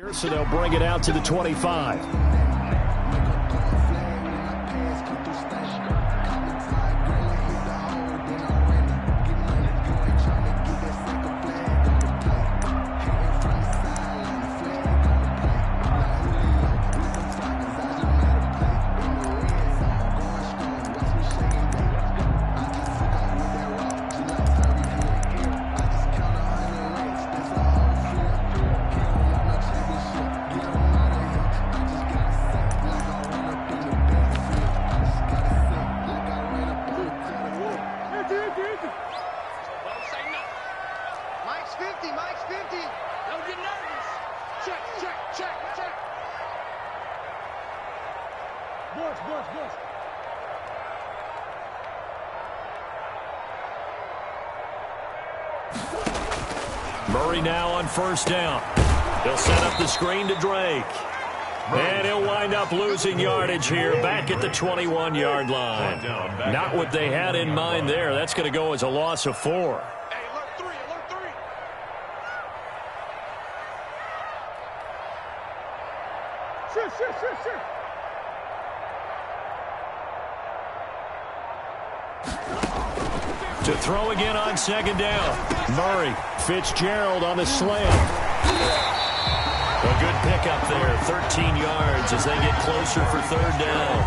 So they'll bring it out to the 25. Murray now on first down. He'll set up the screen to Drake. And he'll wind up losing yardage here back at the 21-yard line. Not what they had in mind there. That's going to go as a loss of 4. Hey, alert 3, alert 3. Sure. To throw again on second down. Murray, Fitzgerald on the slant. A good pickup there, 13 yards as they get closer for third down.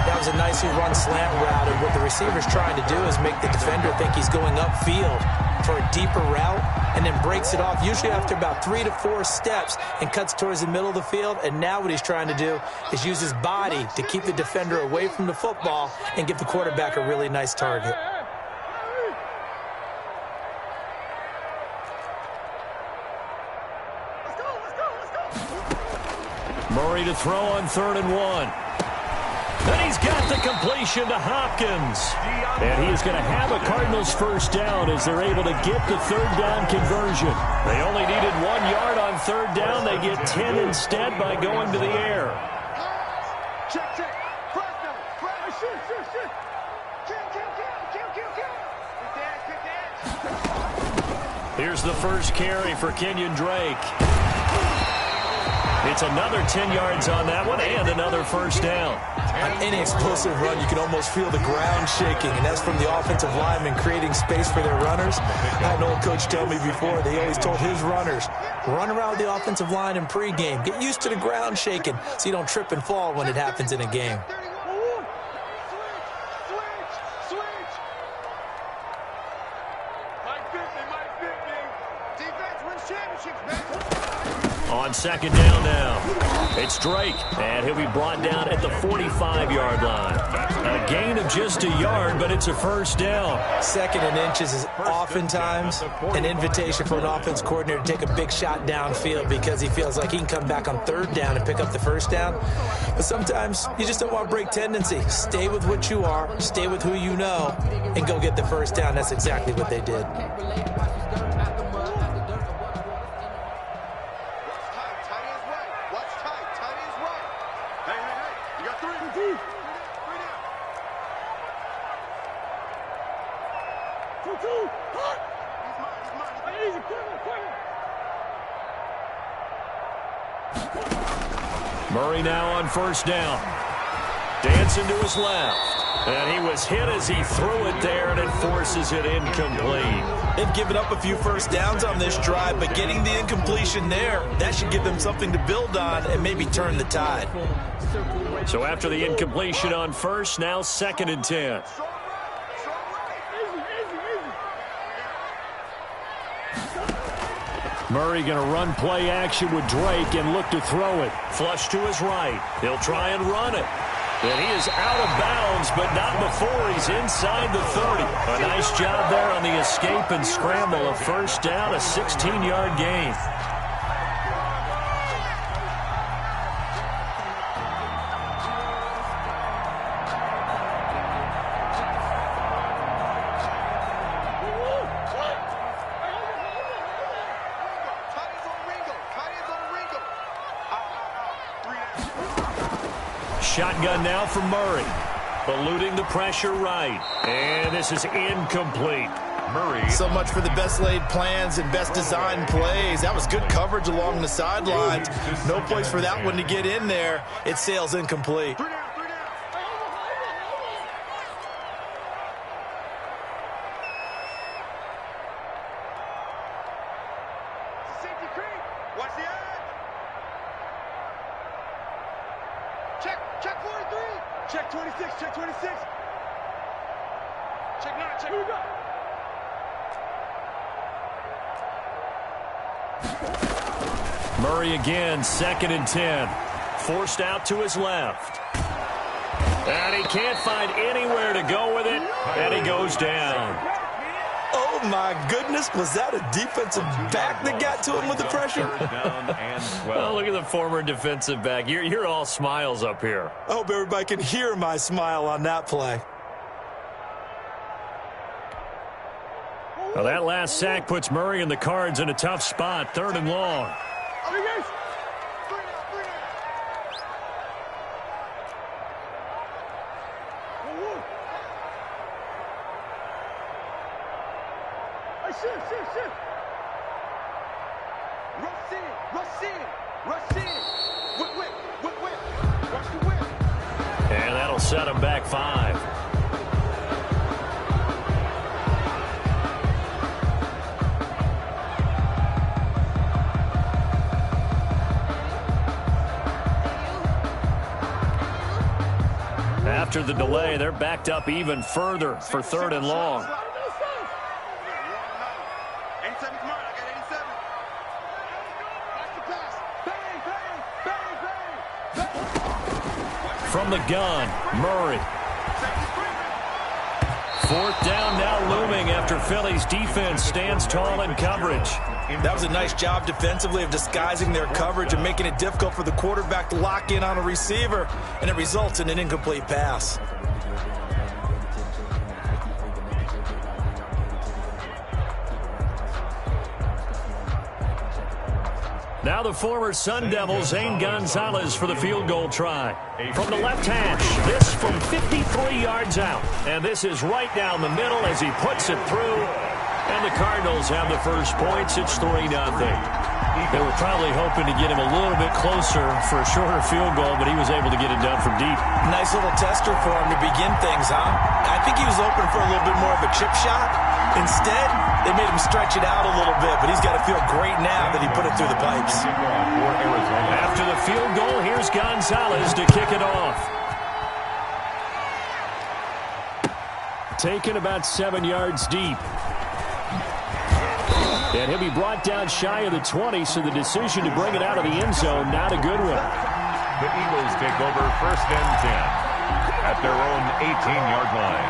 That was a nicely run slant route, and what the receiver's trying to do is make the defender think he's going upfield for a deeper route, and then breaks it off, usually after about 3 to 4 steps, and cuts towards the middle of the field. And now what he's trying to do is use his body to keep the defender away from the football and give the quarterback a really nice target. Murray to throw on 3rd and 1. And he's got the completion to Hopkins. And he is going to have a Cardinals first down as they're able to get the third down conversion. They only needed 1 yard on third down. They get 10 instead by going to the air. Check. Press down. Shoot. Kill. Here's the first carry for Kenyon Drake. It's another 10 yards on that one and another first down. On any explosive run, you can almost feel the ground shaking, and that's from the offensive linemen creating space for their runners. I had an old coach tell me before, they always told his runners, run around the offensive line in pregame. Get used to the ground shaking so you don't trip and fall when it happens in a game. Switch. Mike 50. Defense wins championships, man. On second down now, it's Drake, and he'll be brought down at the 45-yard line. A gain of just a yard, but it's a first down. 2nd and inches is oftentimes an invitation for an offense coordinator to take a big shot downfield because he feels like he can come back on 3rd down and pick up the first down. But sometimes you just don't want to break tendency. Stay with what you are, stay with who you know, and go get the first down. That's exactly what they did. Murray now on first down. Dancing to his left. And he was hit as he threw it there, and it forces it incomplete. They've given up a few first downs on this drive, but getting the incompletion there, that should give them something to build on and maybe turn the tide. So after the incompletion on first, now 2nd and 10. Murray going to run play action with Drake and look to throw it. Flush to his right. He'll try and run it. And he is out of bounds, but not before he's inside the 30. A nice job there on the escape and scramble. A first down, a 16-yard gain. Shotgun now from Murray. Eluding the pressure right. And this is incomplete. So much for the best laid plans and best designed plays. That was good coverage along the sidelines. No place for that one to get in there. It sails incomplete. Safety creep. Watch the edge. Check 43. Check 26. Check 26. Check 9. Check. Here we go. Murray again, 2nd and 10. Forced out to his left. And he can't find anywhere to go with it, and he goes down. Oh, my goodness. Was that a defensive back that got to him with the pressure? Well, look at the former defensive back. You're all smiles up here. I hope everybody can hear my smile on that play. Well, that last sack puts Murray and the Cards in a tough spot, 3rd and long. And that'll set him back 5. After the delay, they're backed up even further for 3rd and long. 87's mine. I got 87. Watch the pass. Bang, bang, bang, bang. From the gun, Murray. 4th down now looming after Philly's defense stands tall in coverage. That was a nice job defensively of disguising their coverage and making it difficult for the quarterback to lock in on a receiver, and it results in an incomplete pass. Now the former Sun Devil, Zane Gonzalez, for the field goal try. From the left hash, this from 53 yards out. And this is right down the middle as he puts it through. And the Cardinals have the first points. It's 3-0. They were probably hoping to get him a little bit closer for a shorter field goal, but he was able to get it done from deep. Nice little tester for him to begin things, huh? I think he was open for a little bit more of a chip shot. Instead, they made him stretch it out a little bit, but he's got to feel great now that he put it through the pipes. After the field goal, here's Gonzalez to kick it off. Taken about 7 yards deep. And he'll be brought down shy of the 20, so the decision to bring it out of the end zone, not a good one. The Eagles take over 1st and 10 at their own 18-yard line.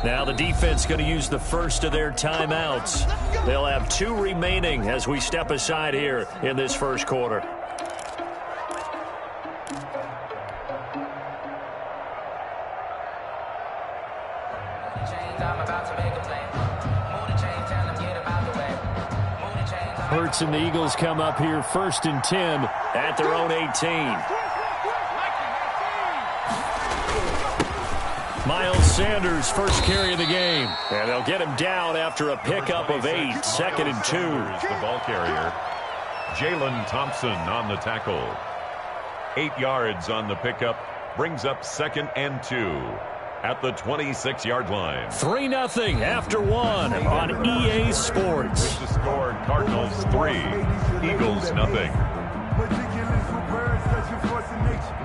Now the defense going to use the first of their timeouts. They'll have 2 remaining as we step aside here in this first quarter. Hurts and the Eagles come up here 1st and 10 at their own 18. Miles Sanders, first carry of the game. And they'll get him down after a pickup of 8, 2nd and 2. The ball carrier, Jalen Thompson on the tackle. 8 yards on the pickup, brings up 2nd and 2 at the 26-yard line. 3-0 after 1 on EA Sports. The score, Cardinals 3, Eagles 0.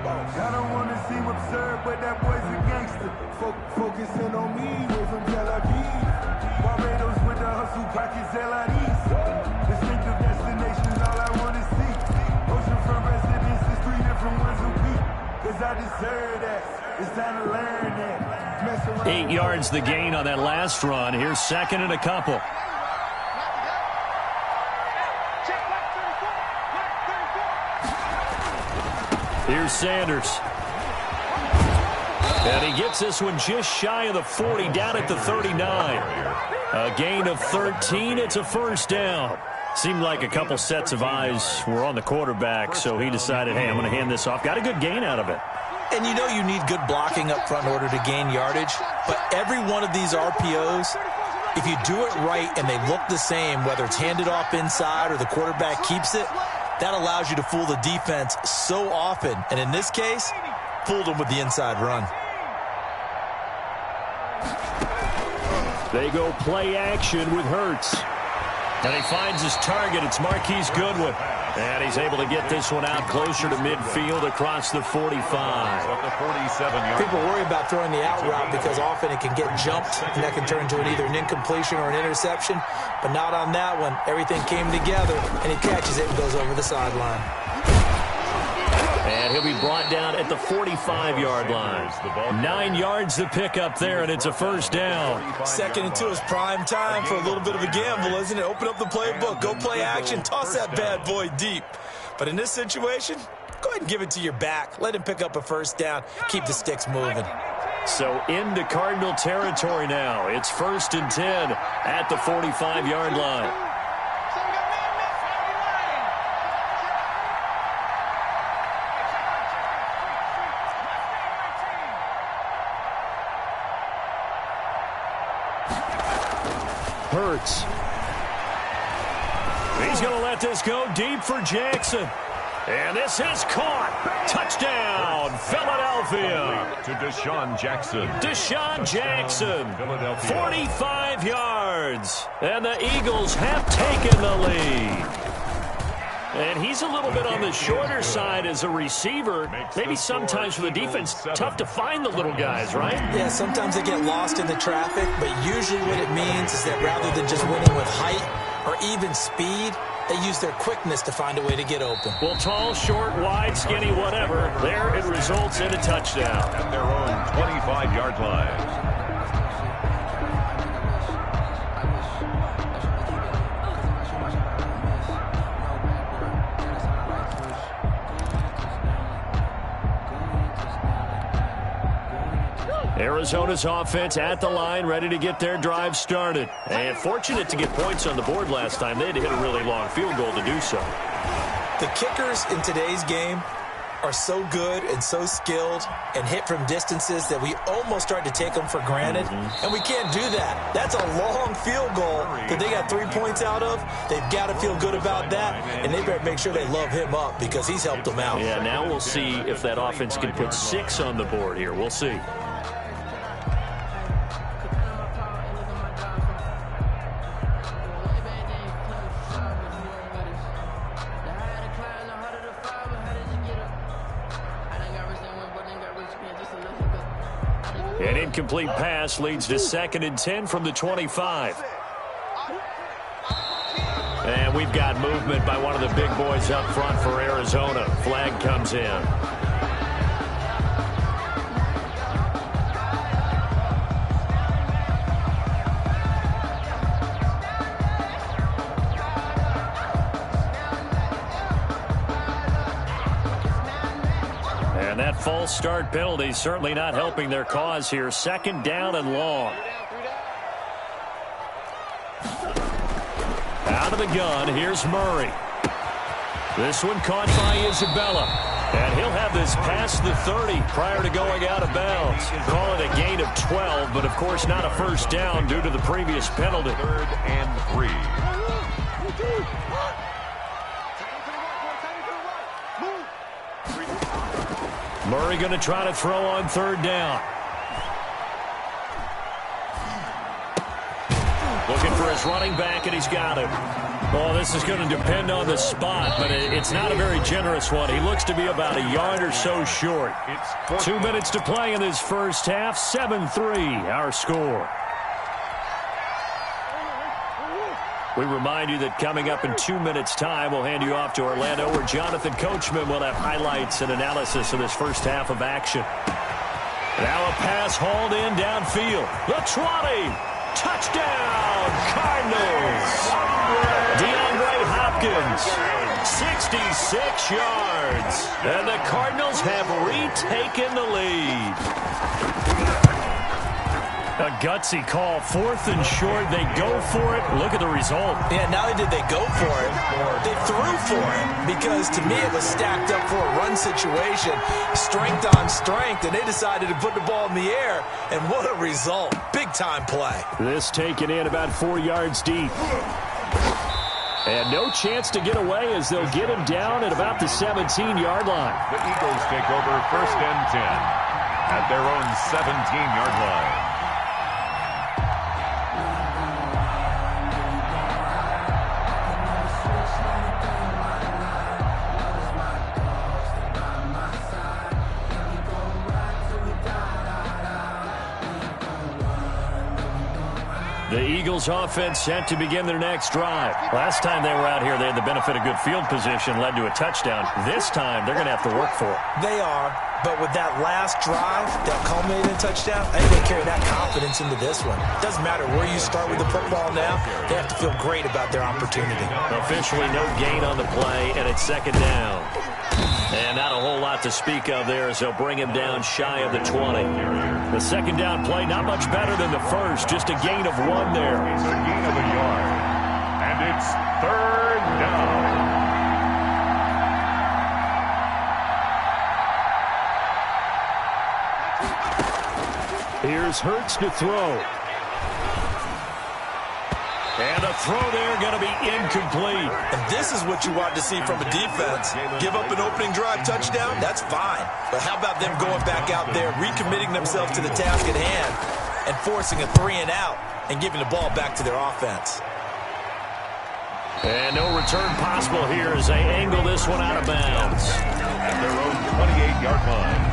I don't want to seem absurd, but that boy's a gangster. Focusing on me, way from Tel Aviv. Barbados with the hustle, pockets LIDs. Distinctive destinations, all I want to see. Oceanfront residences, 3 different ones a week. Cause I deserve that. It's time to learn that. 8 yards the gain on that last run. Here's 2nd and a couple. Here's Sanders. And he gets this one just shy of the 40, down at the 39. A gain of 13. It's a first down. Seemed like a couple sets of eyes were on the quarterback, so he decided, hey, I'm going to hand this off. Got a good gain out of it. And you know you need good blocking up front in order to gain yardage, but every one of these RPOs, if you do it right and they look the same, whether it's handed off inside or the quarterback keeps it, that allows you to fool the defense so often. And in this case, fooled them with the inside run. They go play action with Hurts. And he finds his target. It's Marquise Goodwin. And he's able to get this one out closer to midfield across the 45. People worry about throwing the out route because often it can get jumped, and that can turn into either an incompletion or an interception. But not on that one. Everything came together, and he catches it and goes over the sideline. And he'll be brought down at the 45-yard line. 9 yards to pick up there, and it's a first down. 2nd and 2 is prime time for a little bit of a gamble, isn't it? Open up the playbook, go play action, toss that bad boy deep. But in this situation, go ahead and give it to your back. Let him pick up a first down. Keep the sticks moving. So into Cardinal territory now. It's 1st and 10 at the 45-yard line. Hurts. He's going to let this go deep for Jackson. And this is caught. Touchdown, Philadelphia. To Deshaun Jackson. Deshaun Jackson, 45 yards. And the Eagles have taken the lead. And he's a little bit on the shorter side as a receiver. Maybe sometimes for the defense, tough to find the little guys, right? Yeah, sometimes they get lost in the traffic, but usually what it means is that rather than just winning with height or even speed, they use their quickness to find a way to get open. Well, tall, short, wide, skinny, whatever, there it results in a touchdown. At their own 25-yard line. Arizona's offense at the line, ready to get their drive started. And fortunate to get points on the board last time. They had to hit a really long field goal to do so. The kickers in today's game are so good and so skilled and hit from distances that we almost start to take them for granted. And we can't do that. That's a long field goal that they got 3 points out of. They've got to feel good about that, and they better make sure they love him up because he's helped them out. Yeah, now we'll see if that offense can put 6 on the board here. We'll see. An incomplete pass leads to 2nd and 10 from the 25. And we've got movement by one of the big boys up front for Arizona. Flag comes in. And that false start penalty certainly not helping their cause here. 2nd down and long. Out of the gun, here's Murray. This one caught by Isabella. And he'll have this past the 30 prior to going out of bounds. Call it a gain of 12, but of course not a first down due to the previous penalty. 3rd and 3. Murray going to try to throw on 3rd down. Looking for his running back, and he's got him. Oh, this is going to depend on the spot, but it's not a very generous one. He looks to be about a yard or so short. 2 minutes to play in this first half. 7-3, our score. We remind you that coming up in 2 minutes' time, we'll hand you off to Orlando, where Jonathan Coachman will have highlights and analysis of this first half of action. Now a pass hauled in downfield. The 20. Touchdown, Cardinals. DeAndre Hopkins, 66 yards. And the Cardinals have retaken the lead. A gutsy call, 4th and short. They go for it. Look at the result. Yeah, not only did they go for it, they threw for it. Because to me, it was stacked up for a run situation, strength on strength, and they decided to put the ball in the air. And what a result. Big-time play. This taken in about 4 yards deep. And no chance to get away as they'll get him down at about the 17-yard line. The Eagles take over 1st and 10 at their own 17-yard line. The Eagles offense set to begin their next drive. Last time they were out here, they had the benefit of good field position, led to a touchdown. This time, they're going to have to work for it. They are, but with that last drive that culminated in a touchdown, I think they carry that confidence into this one. Doesn't matter where you start with the football now, they have to feel great about their opportunity. Officially no gain on the play, and it's 2nd down. And not a whole lot to speak of there as they'll bring him down shy of the 20. The 2nd down play, not much better than the first, just a gain of 1 there. It's a gain of a yard, and it's 3rd down. Here's Hurts to throw. And a throw there going to be incomplete. And this is what you want to see from a defense. Give up an opening drive touchdown, that's fine. But how about them going back out there, recommitting themselves to the task at hand, and forcing a 3-and-out and giving the ball back to their offense. And no return possible here as they angle this one out of bounds. At their own 28-yard line.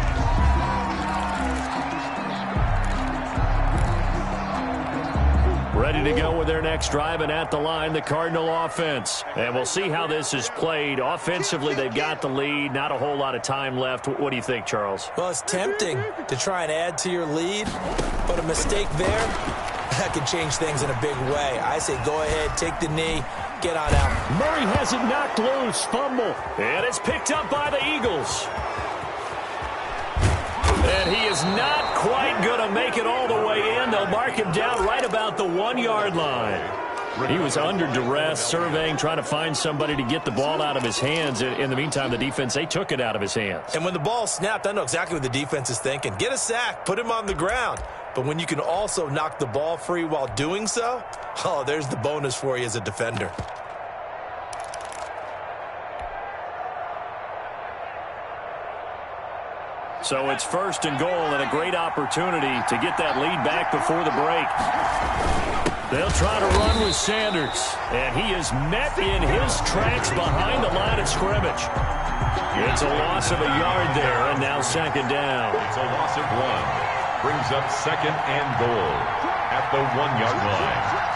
Ready to go with their next drive, and at the line, the Cardinal offense. And we'll see how this is played. Offensively, they've got the lead. Not a whole lot of time left. What do you think, Charles? Well, it's tempting to try and add to your lead, but a mistake there, that could change things in a big way. I say go ahead, take the knee, get on out. Murray has it knocked loose, fumble. And it's picked up by the Eagles. And he is not quite going to make it all the way in. They'll mark him down right about the 1-yard line. He was under duress, surveying, trying to find somebody to get the ball out of his hands. In the meantime, the defense, they took it out of his hands. And when the ball snapped, I know exactly what the defense is thinking. Get a sack, put him on the ground. But when you can also knock the ball free while doing so, oh, there's the bonus for you as a defender. So it's 1st and goal, and a great opportunity to get that lead back before the break. They'll try to run with Sanders, and he is met in his tracks behind the line of scrimmage. It's a loss of a yard there, and now 2nd down. It's a loss of 1. Brings up 2nd and goal at the 1-yard line.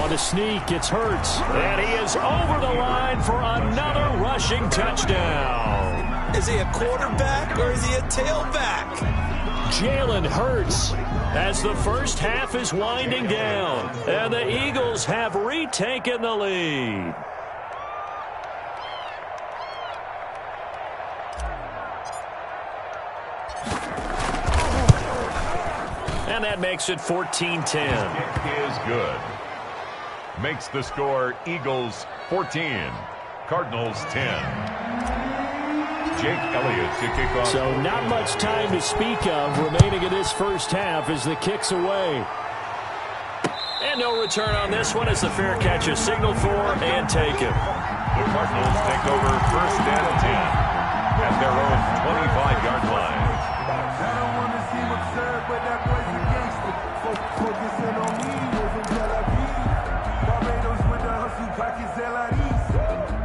On a sneak, it's Hurts, and he is over the line for another rushing touchdown. Is he a quarterback or is he a tailback? Jalen Hurts as the first half is winding down, and the Eagles have retaken the lead. And that makes it 14-10. It is good. Makes the score Eagles 14, Cardinals 10. Jake Elliott to kick off. So not much time to speak of remaining in this first half as the kick's away. And no return on this one as the fair catch is signaled for and taken. The Cardinals take over 1st and 10 at their own 25-yard line. I don't want to seem absurd, but that boy's a gangster. Focusing on me, we're from Tel Aviv. Barbados with the hustle, pockets LIDs.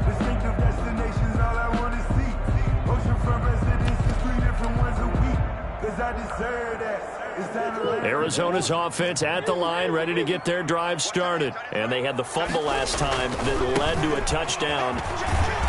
Distinctive destinations, all I want to see. Oceanfront residences, 3 different ones a week. Cause I deserve that. Arizona's offense at the line, ready to get their drive started. And they had the fumble last time that led to a touchdown.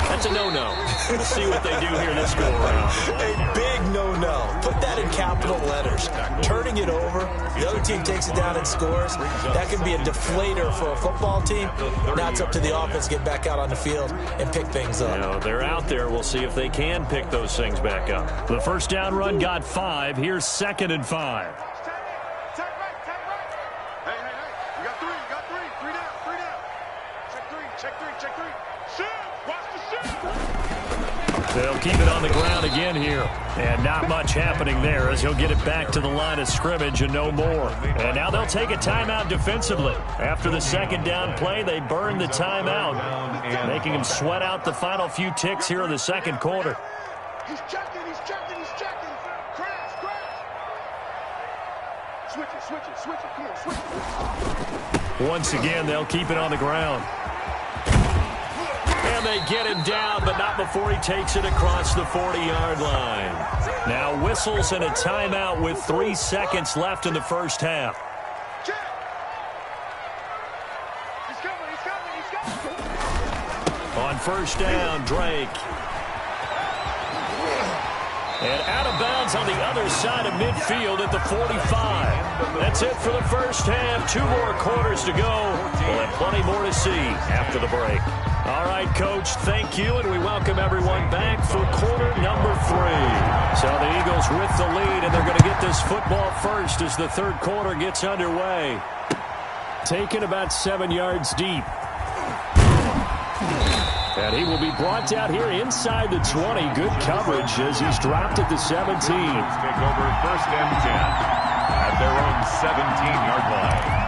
That's a no-no. Let's see what they do here this go-around. A big no-no. Put that in capital letters. Turning it over, the other team takes it down and scores. That could be a deflator for a football team. Now it's up to the offense to get back out on the field and pick things up. You know, they're out there. We'll see if they can pick those things back up. The first down run got 5. Here's 2nd and 5. They'll keep it on the ground again here. And not much happening there as he'll get it back to the line of scrimmage and no more. And now they'll take a timeout defensively. After the second down play, they burn the timeout, making him sweat out the final few ticks here in the second quarter. He's checking. Crash. Switch it. Come on, switch it. Once again, they'll keep it on the ground. And they get him down, but not before he takes it across the 40-yard line. Now whistles and a timeout with 3 seconds left in the first half. He's coming. On first down, Drake. And out of bounds on the other side of midfield at the 45. That's it for the first half. 2 more quarters to go. We'll have plenty more to see after the break. All right, Coach, thank you, and we welcome everyone back for quarter number 3. So the Eagles with the lead, and they're going to get this football first as the third quarter gets underway. Taken about 7 yards deep. And he will be brought down here inside the 20. Good coverage as he's dropped at the 17. Take over first and 10 at their own 17-yard line.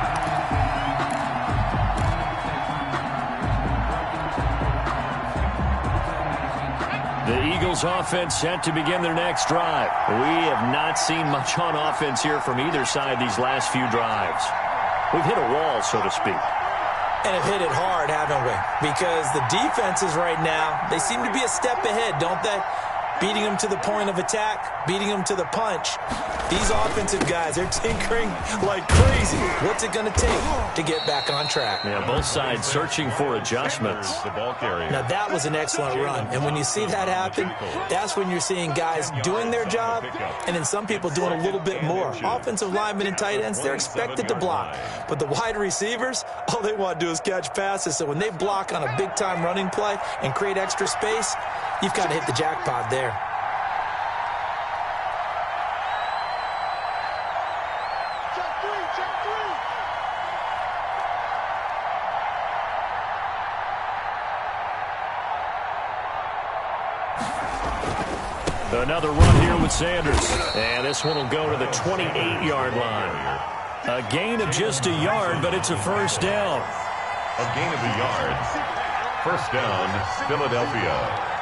The Eagles offense set to begin their next drive. We have not seen much on offense here from either side these last few drives. We've hit a wall, so to speak. And have hit it hard, haven't we? Because the defenses right now, they seem to be a step ahead, don't they? Beating them to the point of attack, beating them to the punch. These offensive guys, they're tinkering like crazy. What's it going to take to get back on track? Yeah, both sides searching for adjustments. The ball carrier. Now, that was an excellent run. And when you see that happen, that's when you're seeing guys doing their job and then some people doing a little bit more. Offensive linemen and tight ends, they're expected to block. But the wide receivers, all they want to do is catch passes. So when they block on a big-time running play and create extra space, you've got to hit the jackpot there. Another run here with Sanders. And this one will go to the 28-yard line. A gain of just a yard, but it's a first down. A gain of a yard. First down, Philadelphia.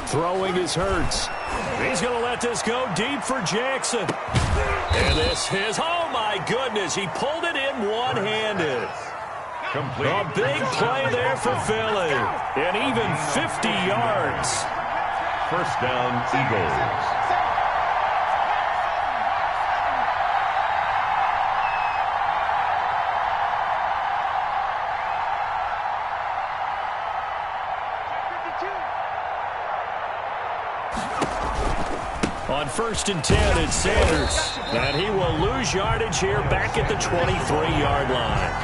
Throwing is Hurts. He's going to let this go deep for Jackson. And this is, oh my goodness, he pulled it in one-handed. Complete. A big play there for Philly. And even 50 yards. First down, Eagles. On first and 10, it's Sanders. And he will lose yardage here back at the 23-yard line.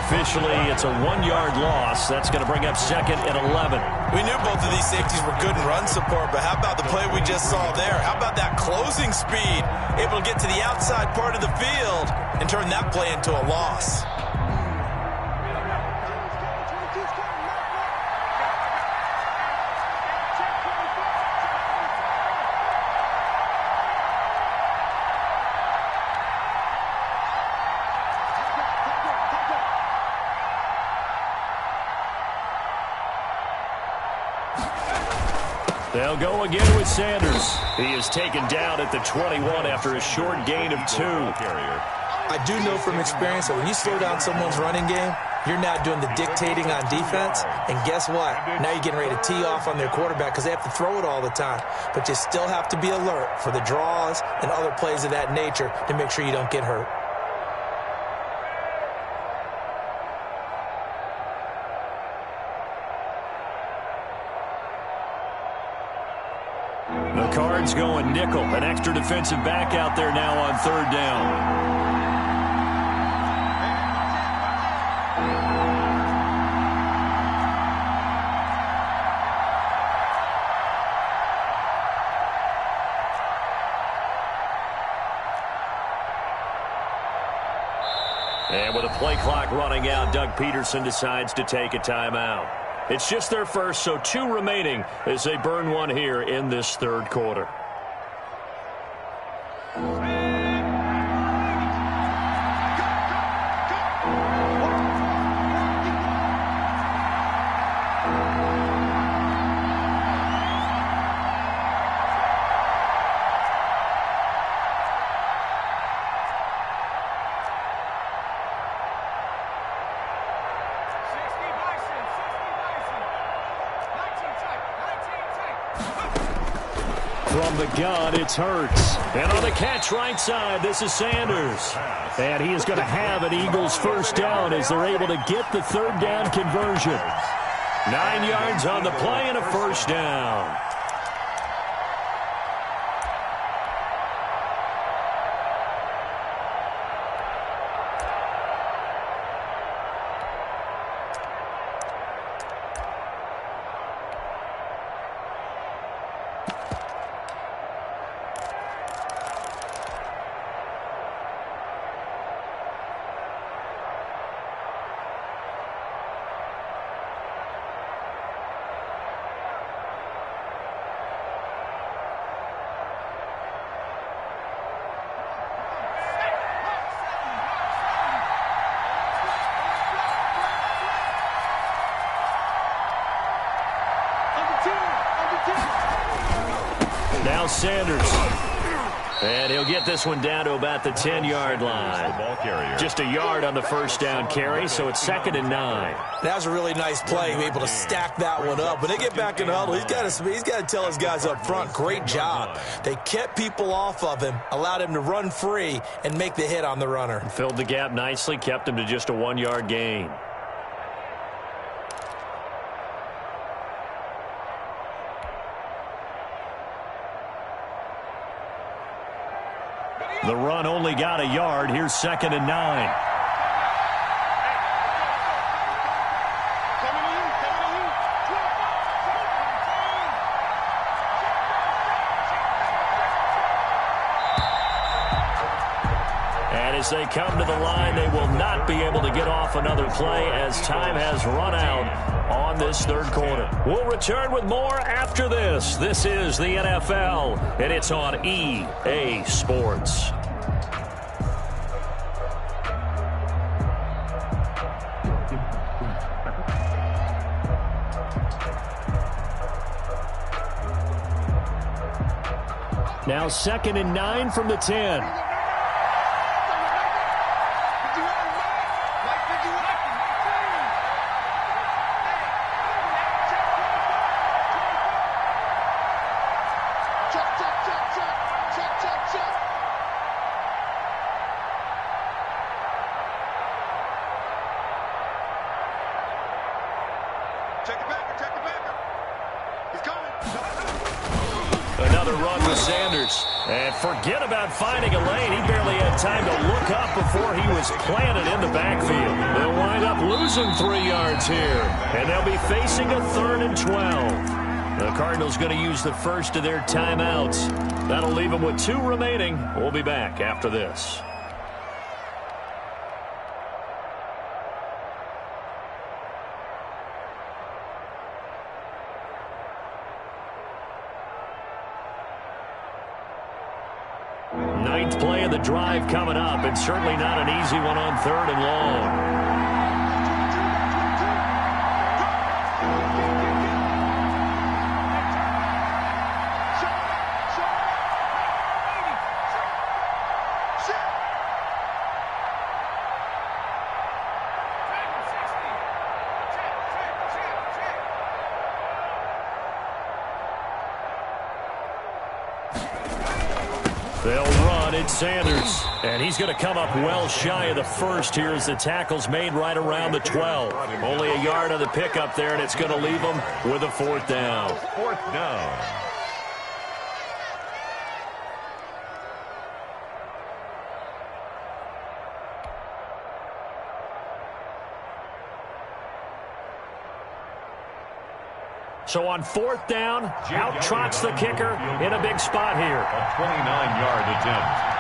Officially, it's a 1-yard loss. That's going to bring up second and 11. We knew both of these safeties were good in run support, but how about the play we just saw there? How about that closing speed? Able to get to the outside part of the field and turn that play into a loss. They'll go again with Sanders. He is taken down at the 21 after a short gain of 2. I do know from experience that when you slow down someone's running game, You're now doing the dictating on defense, and guess what? Now you're getting ready to tee off on their quarterback because they have to throw it all the time. But you still have to be alert for the draws and other plays of that nature to make sure you don't get hurt. The Cards going nickel. An extra defensive back out there now on third down. And with a play clock running out, Doug Peterson decides to take a timeout. It's just their first, so 2 remaining as they burn one here in this third quarter. From the gun, it's Hurts. And on the catch right side, this is Sanders. And he is going to have an Eagles first down as they're able to get the third down conversion. 9 yards on the play and a first down. Now Sanders. And he'll get this one down to about the 10-yard line. Just a yard on the first down carry, so it's 2nd and 9. That was a really nice play, able to stack that one up. When they get back in the huddle, he's got to tell his guys up front, great job. They kept people off of him, allowed him to run free, and make the hit on the runner. Filled the gap nicely, kept him to just a 1-yard gain. The run only got a yard. Here's 2nd and 9. And as they come to the line, they will not be able to get off another play as time has run out on this third quarter. We'll return with more after this. This is the NFL, and it's on EA Sports. Now 2nd and 9 from the 10. Another run with Sanders. And forget about finding a lane. He barely had time to look up before he was planted in the backfield. They'll wind up losing 3 yards here. And they'll be facing a 3rd and 12. The Cardinals going to use the first of their timeouts. That'll leave them with 2 remaining. We'll be back after this. Ninth play of the drive coming up, and certainly not an easy one on 3rd and long. They'll run. It's Sanders. And he's going to come up well shy of the first here as the tackle's made right around the 12. Only a yard on the pickup there, and it's going to leave them with a 4th down. 4th down. So on 4th down, out trots the kicker in a big spot here. A 29-yard attempt.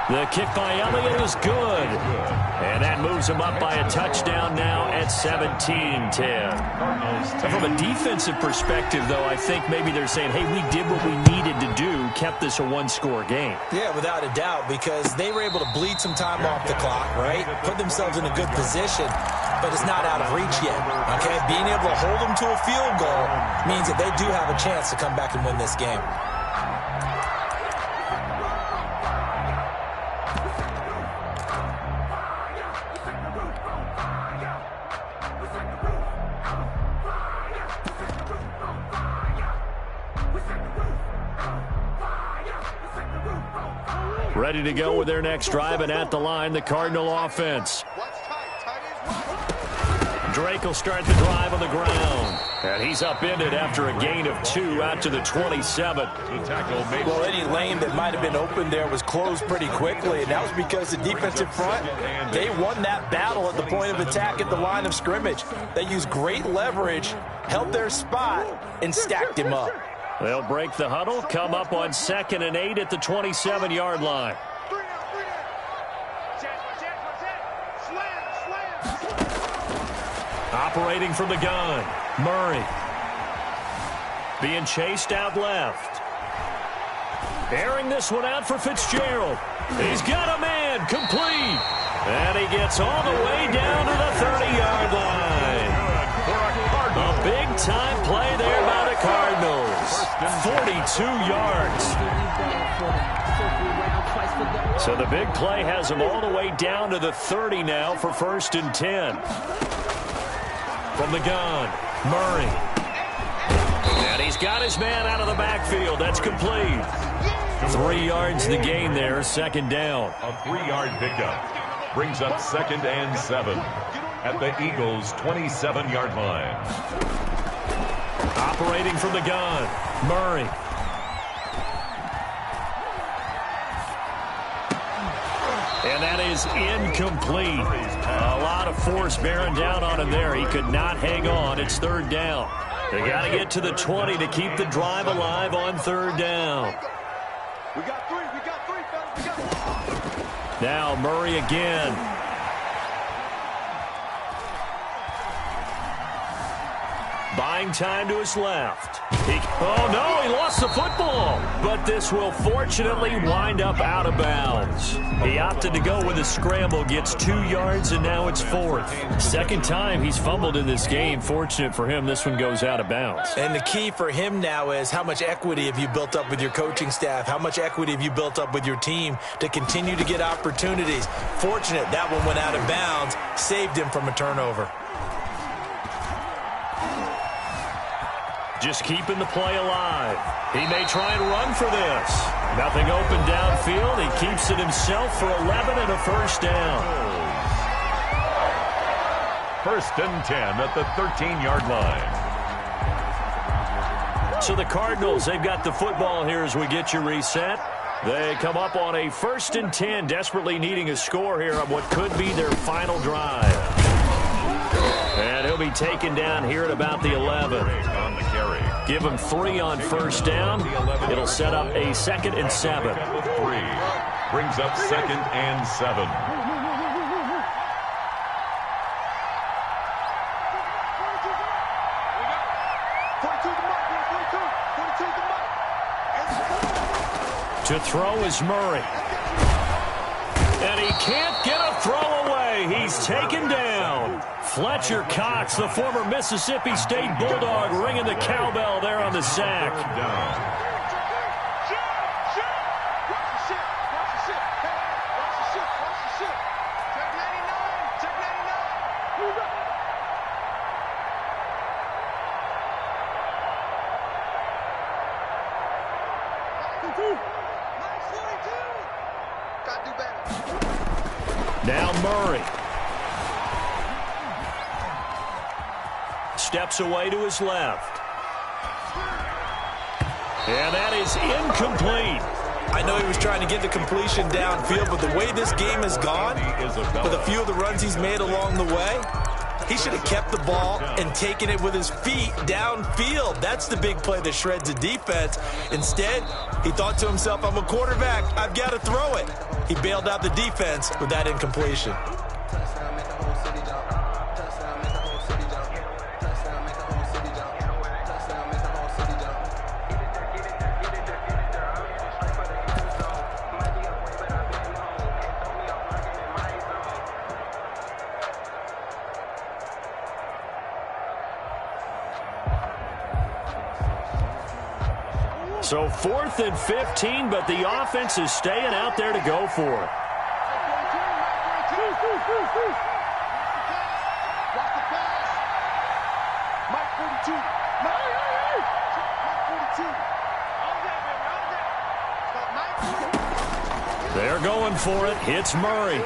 The kick by Elliott is good. And that moves him up by a touchdown now at 17-10. From a defensive perspective, though, I think maybe they're saying, hey, we did what we needed to do, kept this a one-score game. Yeah, without a doubt, because they were able to bleed some time off the clock, right? Put themselves in a good position, but it's not out of reach yet, okay? Being able to hold them to a field goal means that they do have a chance to come back and win this game. Ready to go with their next drive, and at the line, the Cardinal offense. Drake will start the drive on the ground. And he's upended after a gain of 2 out to the 27. Well, any lane that might have been open there was closed pretty quickly, and that was because the defensive front, they won that battle at the point of attack at the line of scrimmage. They used great leverage, held their spot, and stacked him up. They'll break the huddle, come up on 2nd and 8 at the 27-yard line. Operating from the gun, Murray. Being chased out left. Airing this one out for Fitzgerald. He's got a man, complete. And he gets all the way down to the 30-yard line. A big-time play there by the Cardinals. 42 yards. So the big play has him all the way down to the 30 now for 1st and 10. From the gun, Murray. And he's got his man out of the backfield. That's complete. 3 yards the gain there, 2nd down. A 3-yard pickup brings up 2nd and 7 at the Eagles' 27-yard line. Operating from the gun, Murray. And that is incomplete. A lot of force bearing down on him there. He could not hang on. It's 3rd down. They got to get to the 20 to keep the drive alive on 3rd down. We got 3, fellas. We got 3. Now Murray again. Buying time to his left. Oh, no, he lost the football. But this will fortunately wind up out of bounds. He opted to go with a scramble, gets 2 yards, and now it's 4th. 2nd time he's fumbled in this game. Fortunate for him, this one goes out of bounds. And the key for him now is how much equity have you built up with your coaching staff? How much equity have you built up with your team to continue to get opportunities? Fortunate that one went out of bounds, saved him from a turnover. Just keeping the play alive. He may try and run for this. Nothing open downfield. He keeps it himself for 11 and a 1st down. 1st and 10 at the 13-yard line. So the Cardinals, they've got the football here as we get you reset. They come up on a 1st and 10, desperately needing a score here on what could be their final drive. And he'll be taken down here at about the 11. On the carry. Give him 3 on 1st down. It'll set up a 2nd and 7. 3 brings up 2nd and 7. To throw is Murray. And he can't get a throw away. He's taken down. Fletcher Cox, the former Mississippi State Bulldog, ringing the cowbell there on the sack. Now Murray. Steps away to his left. And that is incomplete. I know he was trying to get the completion downfield, but the way this game has gone, with a few of the runs he's made along the way, he should have kept the ball and taken it with his feet downfield. That's the big play that shreds the defense. Instead, he thought to himself, I'm a quarterback, I've got to throw it. He bailed out the defense with that incompletion. So 4th and 15, but the offense is staying out there to go for it. They're going for it. Hits Murray.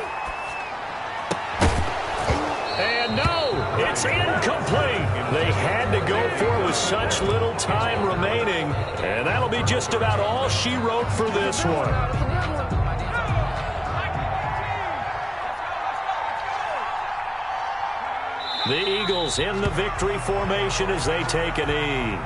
And no, it's incomplete. They had to go for it with such little time remaining. And that'll be just about all she wrote for this one. The Eagles in the victory formation as they take a knee.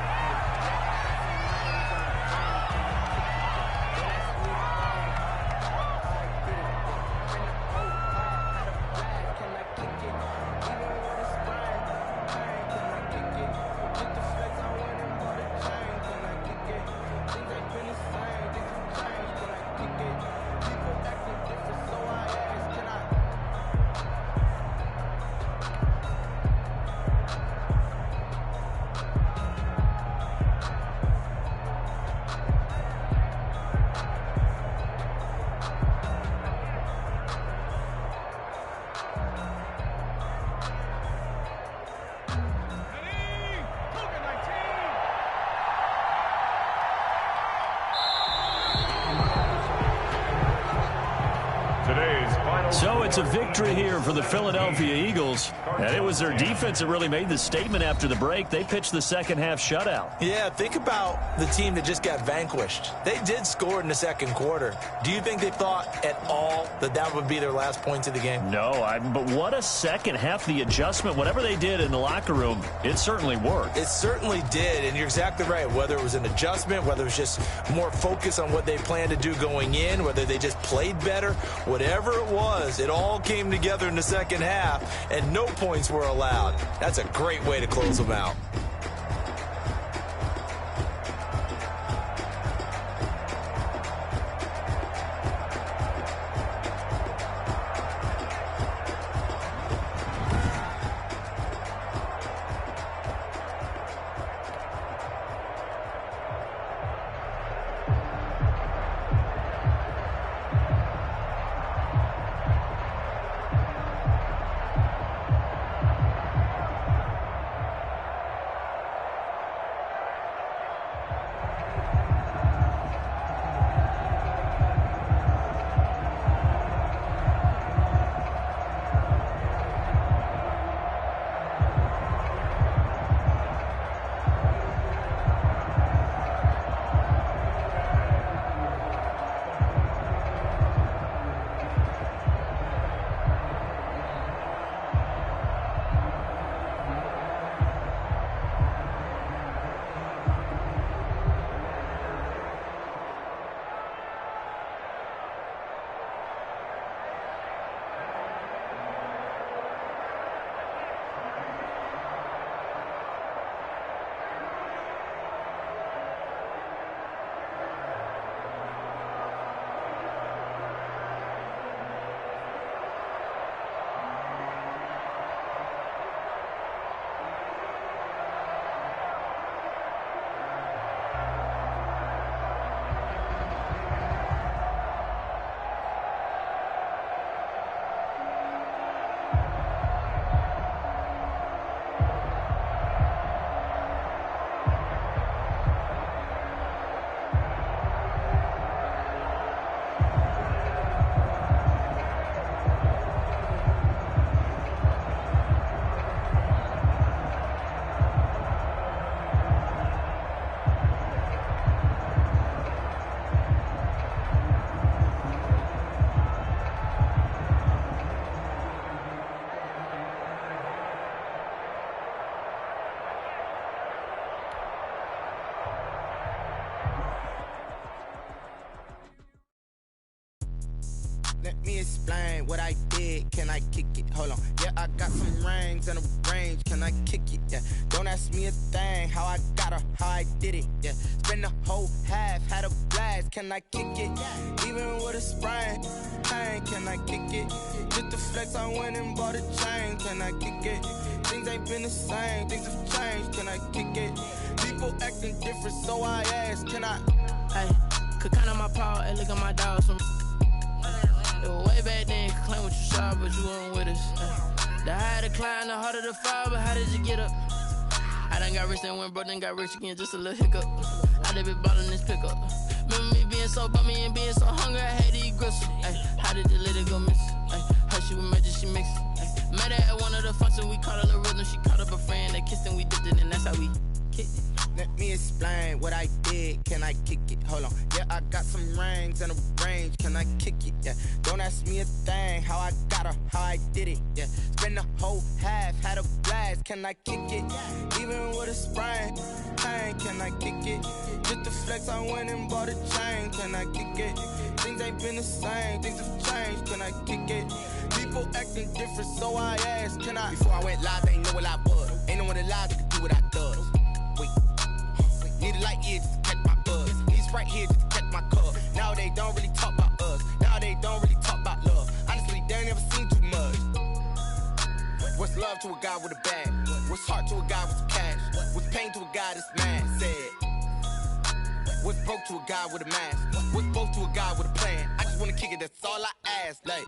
So it's a victory here for the Philadelphia Eagles. And it was their defense that really made the statement after the break. They pitched the second half shutout. Yeah, think about the team that just got vanquished. They did score in the second quarter. Do you think they thought at all that that would be their last points of the game? No, but what a second half. The adjustment, whatever they did in the locker room, it certainly worked. It certainly did, and you're exactly right. Whether it was an adjustment, whether it was just more focus on what they planned to do going in, whether they just played better, whatever it was, it all came together in the second half, and no points were allowed. That's a great way to close them out. Let me explain what I did. Can I kick it? Hold on. Yeah, I got some rings and a range. Can I kick it? Yeah. Don't ask me a thing. How I got her, how I did it. Yeah. Spend the whole half, had a blast. Can I kick it? Even with a sprain. Pain, can I kick it? Just the flex, I went and bought a chain. Can I kick it? Things ain't been the same. Things have changed. Can I kick it? People acting different, so I ask. Can I? Hey, could count on my power and look at my dogs from. Way back then, could claim what you saw, but you weren't with us. The higher the climb, the harder the fall, but how did you get up? I done got rich, then went broke, then got rich again, just a little hiccup. I done been ballin' this pickup. Remember me being so bummy and being so hungry, I had to eat gristle. Ay, how did the lady go miss? Ay, her she was magic, she mixed. Met her at one of the functions, we caught a little rhythm, she caught up a friend, they kissed and we dipped it, and that's how we kicked it. Let me explain what I did. Can I kick it? Hold on. Yeah, I got some rings and a range. Can I kick it? Yeah. Don't ask me a thing. How I got her, how I did it. Yeah. Spend the whole half, had a blast. Can I kick it? Even with a sprain. Pain, can I kick it? Just the flex, I went and bought a chain. Can I kick it? Things ain't been the same. Things have changed. Can I kick it? People acting different, so I asked. Can I? Before I went live, they ain't know what I was. Ain't no one alive that could do what I does. Wait. Need a light year just to catch my buzz. He's right here just to catch my cub. Now they don't really talk about us. Now they don't really talk about love. Honestly, they ain't never seen too much. What's love to a guy with a bag? What's heart to a guy with some cash? What's pain to a guy that's mad? Said. What's broke to a guy with a mask? What's both to a guy with a plan? I just wanna kick it, that's all I ask. Like,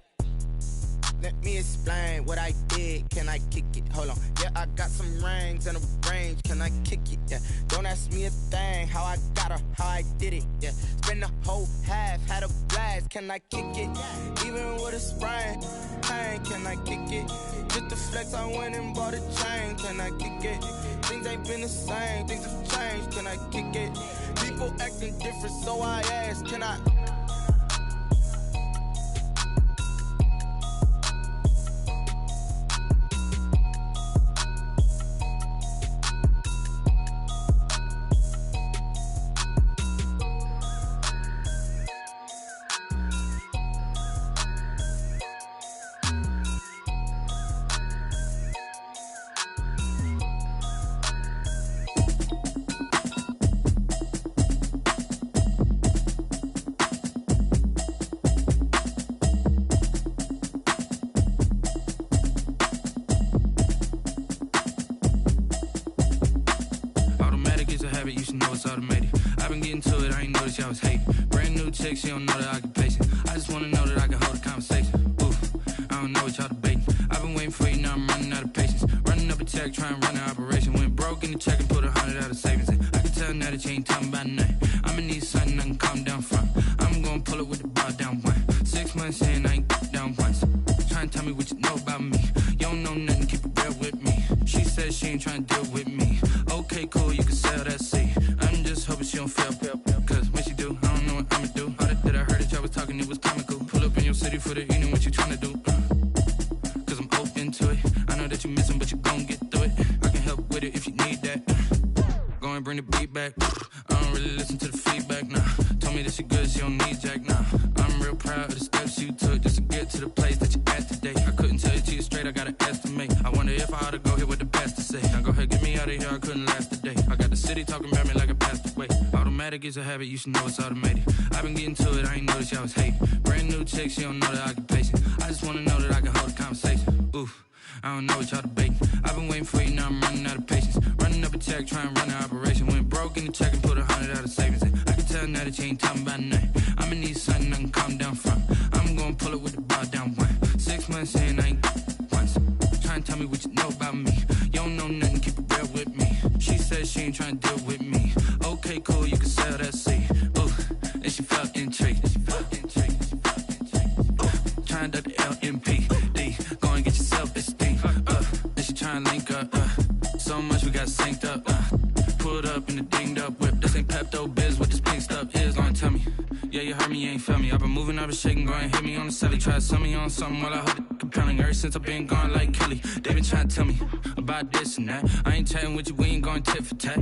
let me explain what I did. Can I kick it? Hold on. Yeah, I got some rings and a range. Can I kick it? Yeah. Don't ask me a thing. How I got her, how I did it. Yeah. Spend the whole half, had a blast. Can I kick it? Even with a sprain. Pain, can I kick it? Just the flex, I went and bought a chain. Can I kick it? Things ain't been the same. Things have changed. Can I kick it? People acting different, so I ask. Can I? She don't know the occupation. I just wanna know that I can hold a conversation. Oof, I don't know what y'all debating. I've been waiting for you, now I'm running out of patience. Running up a check, trying to run an operation. Went broke in the check and put 100 out of savings in. I can tell now that you ain't talking about nothing. I'ma need something I can calm down from. I'm gonna pull it with the bar down one. 6 months in, I ain't down once. Trying to tell me what you know about me. You don't know nothing, keep it real with me. She said she ain't trying to deal with me. Okay, cool, you can sell that seat. I'm just hoping she don't fail. Cause when she do, I don't know what I'ma do. All that I heard that y'all was talking, it was comical. Pull up in your city for the evening, what you tryna do? Cause I'm open to it. I know that you missing, but you gon' get through it. I can help with it if you need that. Go and bring the beat back. I don't really listen to the feedback, nah. Told me that she good, she don't need jack, nah. I'm real proud of the steps you took just to get to the place that you're at today. I couldn't tell you to you straight, I gotta estimate. I wonder if I ought to go here with the best to say. Now go ahead, get me out of here, I couldn't last a day. I got the city talking about me like I passed away. Automatic is a habit, you should know it's automated. I've been getting to it, I ain't noticed y'all was hating. Brand new chick, she don't know the occupation. I just wanna know that I can hold a conversation. Oof, I don't know what y'all debating. I've been waiting for you, now I'm running out of patience. Running up a check, trying to run an operation. Went broke in the check and put 100 out of savings in. I can tell now that you ain't talking about nothing. I'ma need something I can calm down from. I'm gonna pull it with the bar down one. 6 months in, I ain't once. Trying to tell me what you know about me. You don't know nothing, keep it real with me. She said she ain't trying to deal with me. Okay, cool, you can sell that seat. Ooh, and she felt intrigued. Trying to duck the LMPD. Go and get your self-esteem. And she trying to link up. So much we got synced up. Pulled up in the dinged up whip. This ain't Pepto-Biz, what this pink stuff is. Gonna tell me. Yeah, you heard me, you ain't felt me. I've been moving, I've been shaking, go and hit me on the celly. Try to sell me on something while I hold it compelling. Ever since I've been gone like Kelly, they been trying to tell me about this and that. I ain't chatting with you, we ain't going tit for tat.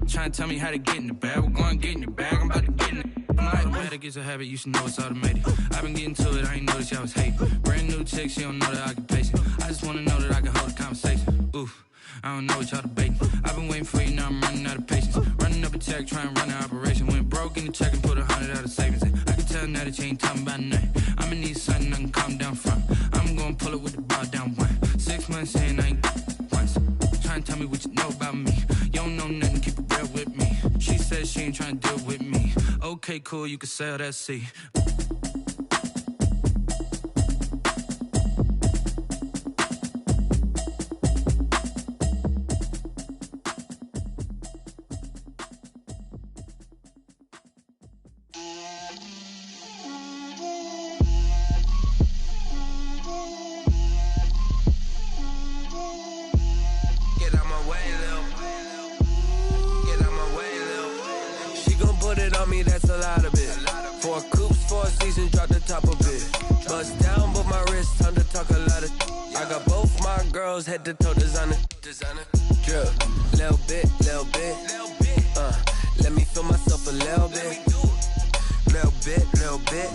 Trying to tell me how to get in the bag, we're going to get in your bag, I'm about to get in it. Automatic is a habit, you should know it's automated. I've been getting to it, I ain't noticed y'all was hating. Brand new chick, she don't know that I can pace it. I just wanna know that I can hold a conversation. Oof, I don't know what y'all debating. I've been waiting for you, now I'm running out of patience. Running up a check, trying to run an operation. Went broke in the check and put 100 out of savings. I can tell now that you ain't talking about nothing. I'ma need something I can calm down from. I'm gonna pull it with the bar down one. 6 months in, I ain't once. Trying to tell me what you know about me. You don't know nothing, keep it real with me. She said she ain't trying to deal with me. Okay, cool, you can sell that seat. Head to toe designer, drip, little bit, let me feel myself a little bit,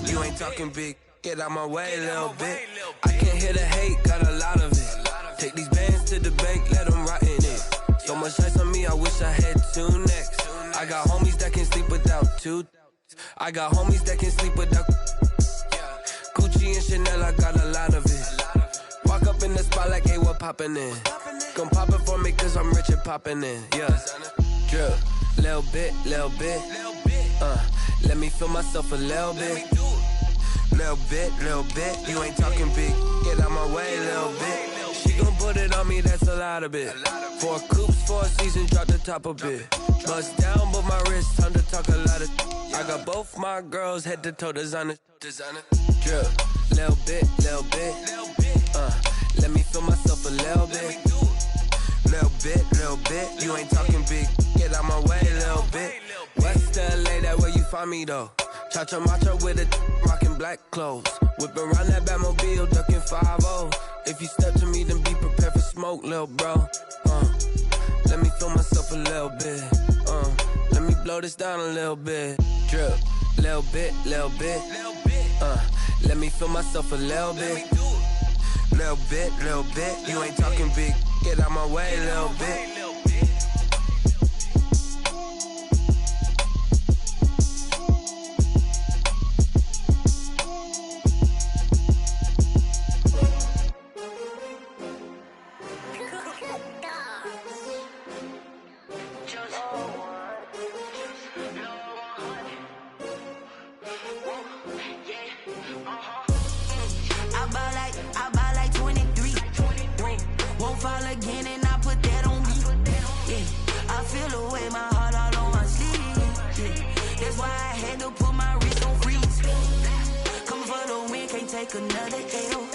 you ain't talking big, get out my way, little bit, I can't hear the hate, got a lot of it, take these bands to the bank, let them rot in it, so much ice on me, I wish I had 2 necks, I got homies that can sleep without 2, I got homies that can sleep without, Gucci and Chanel, I got a lot of it, walk up in the spot like, hey, what poppin' in? Gon' pop it for me cause I'm rich and poppin' in, yeah. Drip, little bit, let me feel myself a little bit. Little bit, you ain't talking big, get out my way, little bit. She gon' put it on me, that's a lot of it. 4 coops, 4 seasons, drop the top a bit. Bust down, but my wrist, time to talk a lot of. I got both my girls, head to toe designer. Drip, little bit, let me feel myself a little bit. Little bit, you ain't talking big, get out my way, little bit. West LA, that where you find me though. Cha-cha matcha with a rockin' black clothes. Whip around that Batmobile, ducking 5-0. If you step to me, then be prepared for smoke, little bro. Let me feel myself a little bit. Let me blow this down a little bit. Drip, little bit. Let me feel myself a little bit. Little bit, you ain't talking big, get out my way, little bit. Fall again and I put that on me. Yeah, I feel the way, my heart all on my sleeve. Yeah, that's why I had to put my wrist on freeze. Coming for the win, can't take another L.